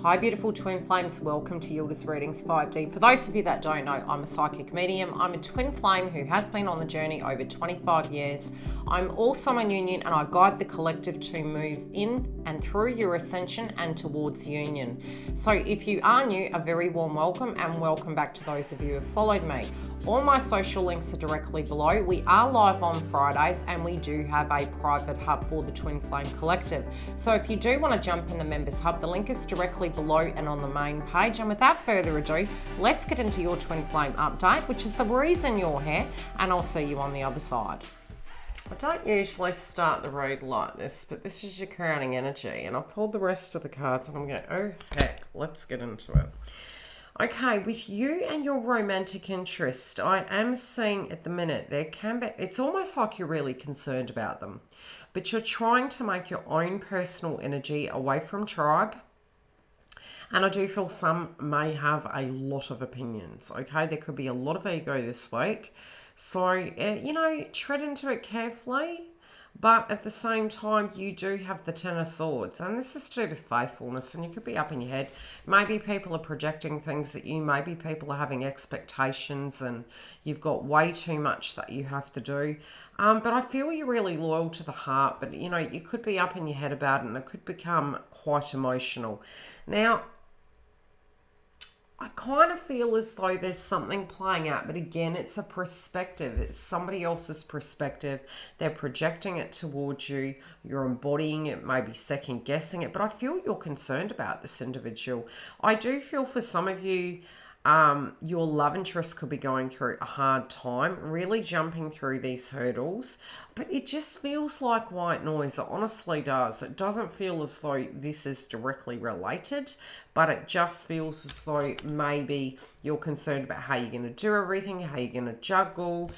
Hi beautiful twin flames, welcome to YILDIZ Readings 5D. For those of you that don't know, I'm a psychic medium. I'm a twin flame who has been on the journey over 25 years. I'm also in union and I guide the collective to move in and through your ascension and towards union. So if you are new, a very warm welcome and welcome back to those of you who have followed me. All my social links are directly below. We are live on Fridays and we do have a private hub for the Twin Flame Collective. So if you do want to jump in the members hub, the link is directly below and on the main page. And without further ado, let's get into your Twin Flame update, which is the reason you're here, and I'll see you on the other side. I don't usually start the read like this, but this is your crowning energy. And I pulled the rest of the cards and I'm going, oh heck, let's get into it. Okay, with you and your romantic interest, I am seeing at the minute there can be, it's almost like you're really concerned about them, but you're trying to make your own personal energy away from tribe. And I do feel some may have a lot of opinions, okay? There could be a lot of ego this week. So, tread into it carefully. But at the same time, you do have the Ten of Swords. And this is to do with faithfulness. And you could be up in your head. Maybe people are projecting things at you. Maybe people are having expectations. And you've got way too much that you have to do. But I feel you're really loyal to the heart. But, you could be up in your head about it. And it could become quite emotional. Now, I kind of feel as though there's something playing out, but again, it's a perspective. It's somebody else's perspective. They're projecting it towards you. You're embodying it, maybe second guessing it, but I feel you're concerned about this individual. I do feel for some of you, your love interest could be going through a hard time, really jumping through these hurdles, but it just feels like white noise. It honestly does. It doesn't feel as though this is directly related, but it just feels as though maybe you're concerned about how you're going to do everything, how you're going to juggle.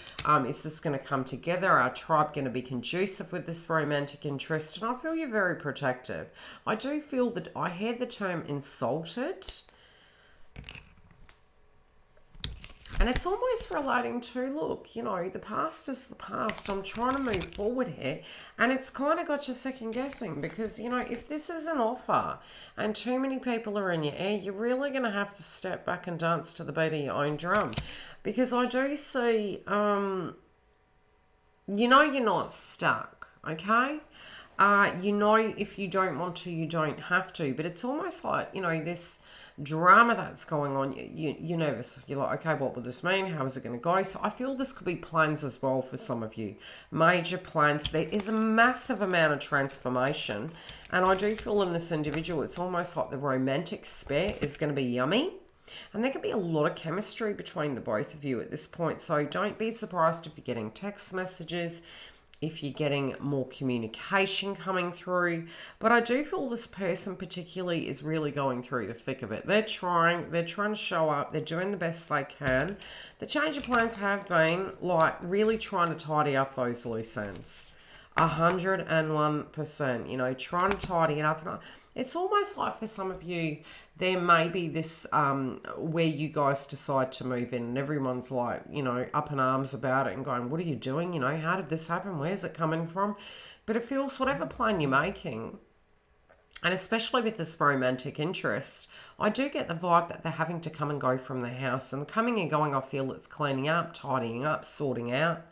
Is this going to come together? Our tribe going to be conducive with this romantic interest? And I feel you're very protective. I do feel that I hear the term insulted. And it's almost relating to, look, the past is the past. I'm trying to move forward here. And it's kind of got you second guessing because, if this is an offer and too many people are in your ear, you're really going to have to step back and dance to the beat of your own drum. Because I do see, you're not stuck, okay? If you don't want to, you don't have to. But it's almost like, this drama that's going on, you're nervous. You're like, okay, what will this mean? How is it going to go? So I feel this could be plans as well for some of you. Major plans. There is a massive amount of transformation. And I do feel in this individual, it's almost like the romantic spare is going to be yummy. And there could be a lot of chemistry between the both of you at this point. So don't be surprised if you're getting text messages, if you're getting more communication coming through. But I do feel this person particularly is really going through the thick of it. They're trying to show up. They're doing the best they can. The change of plans have been like really trying to tidy up those loose ends. 101%, trying to tidy it up. And it's almost like for some of you, there may be this where you guys decide to move in and everyone's like, up in arms about it and going, what are you doing? How did this happen? Where's it coming from? But it feels whatever plan you're making, and especially with this romantic interest, I do get the vibe that they're having to come and go from the house. And coming and going, I feel it's cleaning up, tidying up, sorting out.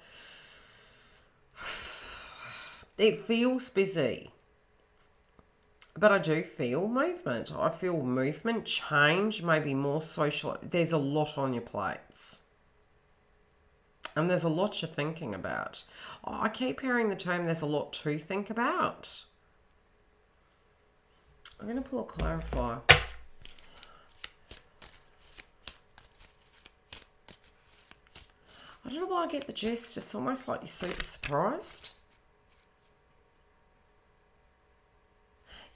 It feels busy. But I do feel movement. I feel movement, change, maybe more social. There's a lot on your plates. And there's a lot you're thinking about. I keep hearing the term there's a lot to think about. I'm going to pull a clarifier. I don't know why I get the gist. It's almost like you're super surprised.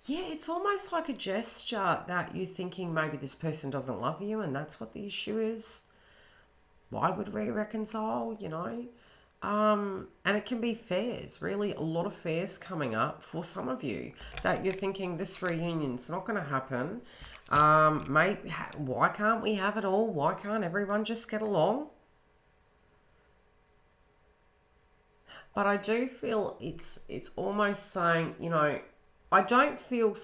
Yeah, it's almost like a gesture that you're thinking maybe this person doesn't love you and that's what the issue is. Why would we reconcile, And it can be fairs, really a lot of fairs coming up for some of you that you're thinking this reunion's not going to happen. Why can't we have it all? Why can't everyone just get along? But I do feel it's almost saying, I don't feel,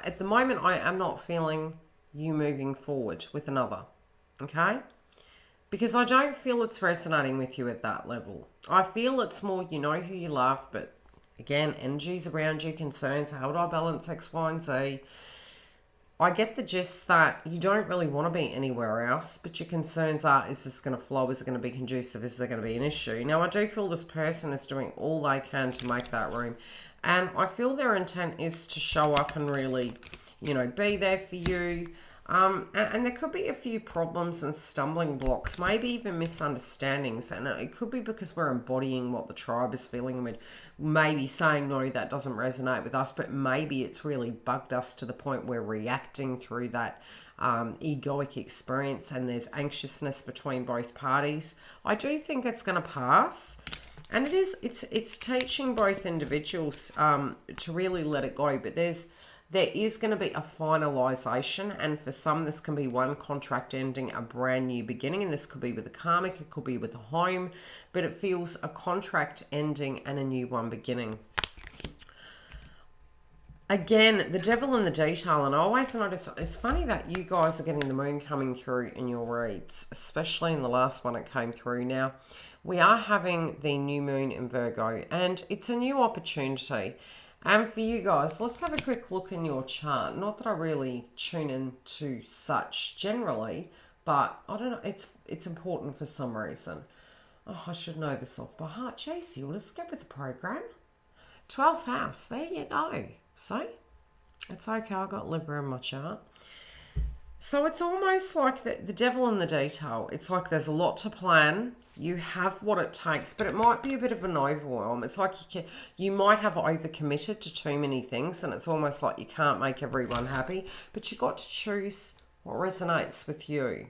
at the moment, I am not feeling you moving forward with another. Okay? Because I don't feel it's resonating with you at that level. I feel it's more, you know who you love, but again, energies around you, concerns, how do I balance X, Y, and Z? I get the gist that you don't really want to be anywhere else, but your concerns are, is this going to flow? Is it going to be conducive? Is there going to be an issue? Now, I do feel this person is doing all they can to make that room. And I feel their intent is to show up and really, you know, be there for you. And there could be a few problems and stumbling blocks, maybe even misunderstandings. And it could be because we're embodying what the tribe is feeling. With maybe saying, no, that doesn't resonate with us, but maybe it's really bugged us to the point we're reacting through that egoic experience, and there's anxiousness between both parties. I do think it's going to pass. And it's teaching both individuals to really let it go. But there is going to be a finalization, and for some this can be one contract ending, a brand new beginning, and this could be with a karmic, it could be with a home, but it feels a contract ending and a new one beginning. Again, the devil in the detail, and I always notice, it's funny that you guys are getting the moon coming through in your reads, especially in the last one it came through. Now, we are having the new moon in Virgo, and it's a new opportunity. And for you guys, let's have a quick look in your chart. Not that I really tune into such generally, but I don't know, it's important for some reason. Oh, I should know this off by heart. Jeez, let's get with the program. 12th house, there you go. So, it's okay, I got Libra in my chart. So it's almost like the devil in the detail. It's like there's a lot to plan. You have what it takes, but it might be a bit of an overwhelm. It's like you might have overcommitted to too many things, and it's almost like you can't make everyone happy, but you got to choose what resonates with you.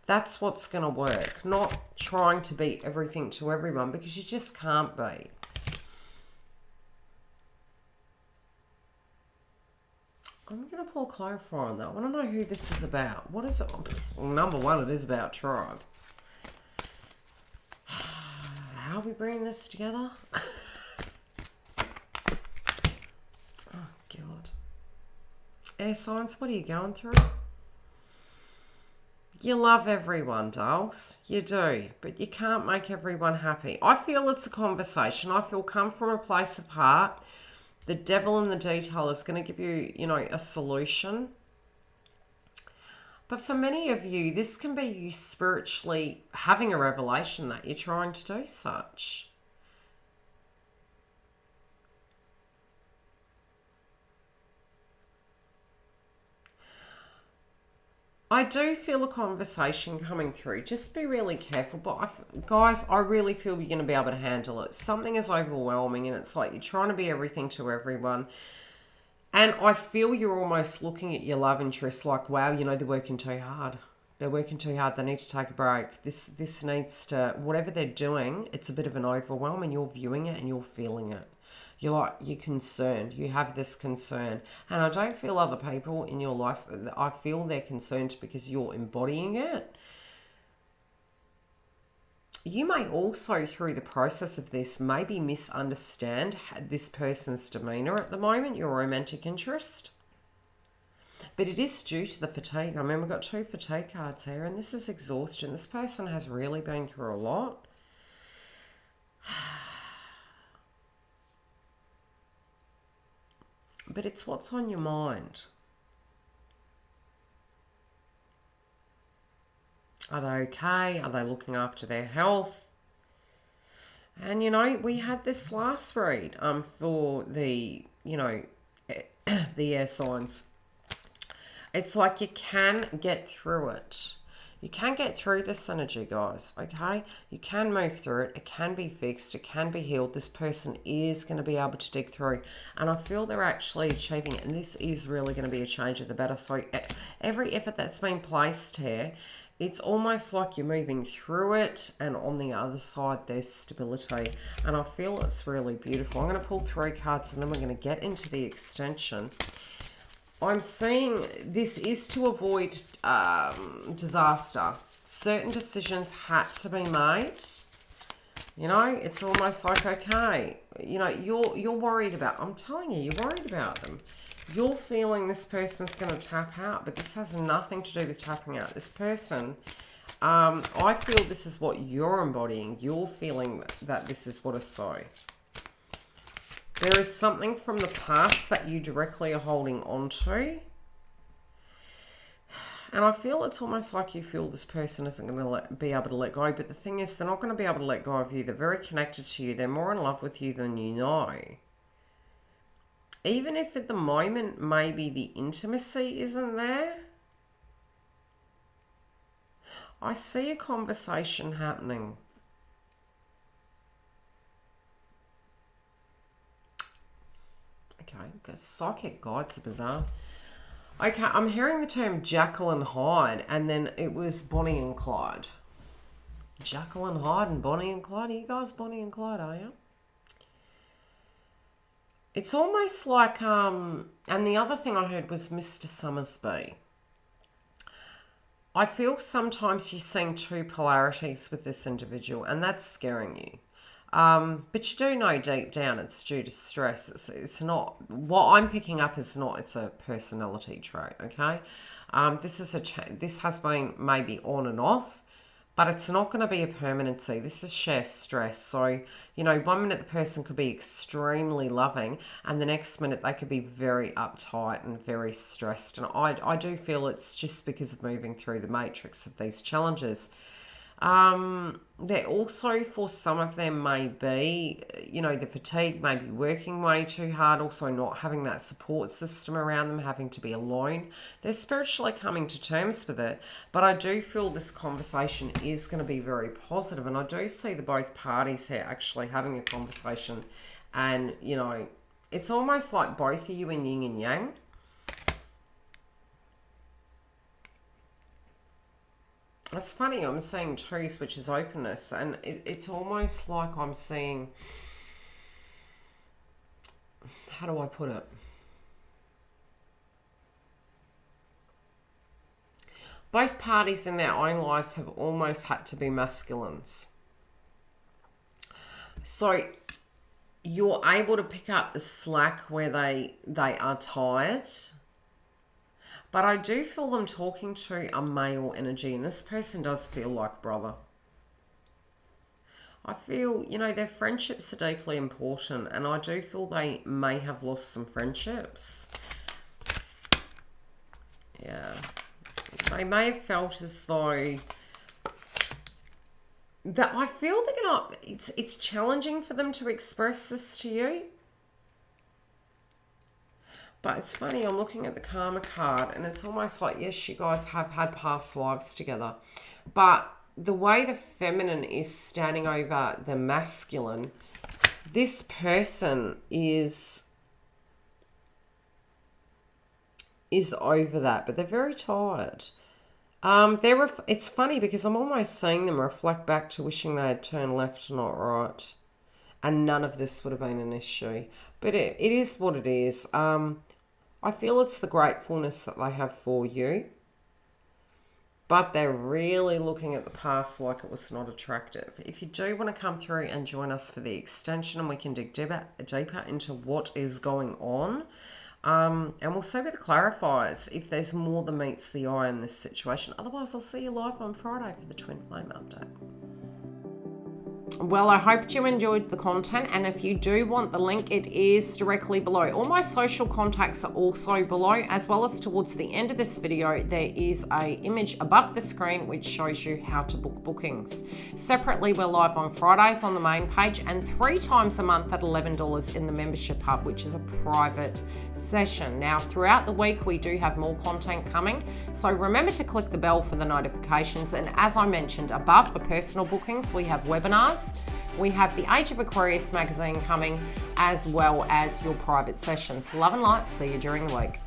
That's what's going to work, not trying to be everything to everyone, because you just can't be. I'm going to pull clarify on that. I want to know who this is about. What is it? Well, number one, it is about tribe. How are we bringing this together? Oh, God. Air signs, what are you going through? You love everyone, dolls. You do. But you can't make everyone happy. I feel it's a conversation. I feel come from a place of heart. The devil in the detail is going to give you, you know, a solution. But for many of you, this can be you spiritually having a revelation that you're trying to do such. I do feel a conversation coming through. Just be really careful. But guys, I really feel you're going to be able to handle it. Something is overwhelming, and it's like you're trying to be everything to everyone. And I feel you're almost looking at your love interest like, wow, you know, they're working too hard. They're working too hard. They need to take a break. This needs to, whatever they're doing, it's a bit of an overwhelm, and you're viewing it and you're feeling it. You're concerned. You have this concern. And I don't feel other people in your life, I feel they're concerned because you're embodying it. You may also, through the process of this, maybe misunderstand this person's demeanour at the moment, your romantic interest. But it is due to the fatigue. I mean, we've got 2 fatigue cards here, and this is exhaustion. This person has really been through a lot. But it's what's on your mind. Are they okay? Are they looking after their health? And, you know, we had this last read for the, you know, the air signs. It's like you can get through it. You can get through this energy, guys, okay? You can move through it. It can be fixed. It can be healed. This person is going to be able to dig through. And I feel they're actually achieving it. And this is really going to be a change of the better. So every effort that's been placed here, it's almost like you're moving through it, and on the other side there's stability, and I feel it's really beautiful. I'm going to pull 3 cards, and then we're going to get into the extension. I'm seeing this is to avoid disaster. Certain decisions had to be made. You know, it's almost like, okay, you know, you're worried about, I'm telling you, you're worried about them. You're feeling this person's going to tap out, but this has nothing to do with tapping out. This person, I feel this is what you're embodying. You're feeling that this is what is so. There is something from the past that you directly are holding on to. And I feel it's almost like you feel this person isn't going to be able to let go. But the thing is, they're not going to be able to let go of you. They're very connected to you. They're more in love with you than you know. Even if at the moment maybe the intimacy isn't there, I see a conversation happening. Okay, because psychic guides are bizarre. Okay, I'm hearing the term Jekyll and Hyde, and then it was Bonnie and Clyde. Jekyll and Hyde and Bonnie and Clyde. Are you guys Bonnie and Clyde, are you? It's almost like, and the other thing I heard was Mr. Summersby. I feel sometimes you're seeing two polarities with this individual, and that's scaring you. But you do know deep down it's due to stress. It's not, what I'm picking up is not, it's a personality trait, okay? This has been maybe on and off, but it's not going to be a permanency. This is sheer stress. So, you know, 1 minute the person could be extremely loving, and the next minute they could be very uptight and very stressed. And I do feel it's just because of moving through the matrix of these challenges. There also, for some of them, may be, you know, the fatigue, maybe working way too hard, also not having that support system around them, having to be alone. They're spiritually coming to terms with it, but I do feel this conversation is going to be very positive, and I do see the both parties here actually having a conversation, and, you know, it's almost like both of you in yin and yang. It's funny, I'm seeing twos, which is openness, and it's almost like I'm seeing, how do I put it? Both parties in their own lives have almost had to be masculines. So you're able to pick up the slack where they are tired. But I do feel them talking to a male energy, and this person does feel like brother. I feel, you know, their friendships are deeply important, and I do feel they may have lost some friendships. Yeah. They may have felt as though that I feel they're gonna, it's challenging for them to express this to you. But it's funny, I'm looking at the Karma card, and it's almost like, yes, you guys have had past lives together. But the way the feminine is standing over the masculine, this person is over that, but they're very tired. It's funny because I'm almost seeing them reflect back to wishing they had turned left, not right. And none of this would have been an issue. But it is what it is. I feel it's the gratefulness that they have for you, but they're really looking at the past like it was not attractive. If you do want to come through and join us for the extension, and we can dig deeper into what is going on, and we'll see with the clarifiers if there's more than meets the eye in this situation. Otherwise, I'll see you live on Friday for the Twin Flame update. Well, I hope you enjoyed the content, and if you do want the link, it is directly below. All my social contacts are also below, as well as towards the end of this video there is a image above the screen which shows you how to book bookings. Separately, we're live on Fridays on the main page, and 3 times a month at $11 in the membership hub, which is a private session. Now, throughout the week we do have more content coming, so remember to click the bell for the notifications. And as I mentioned above, for personal bookings we have webinars. We have the Age of Aquarius magazine coming, as well as your private sessions. Love and light. See you during the week.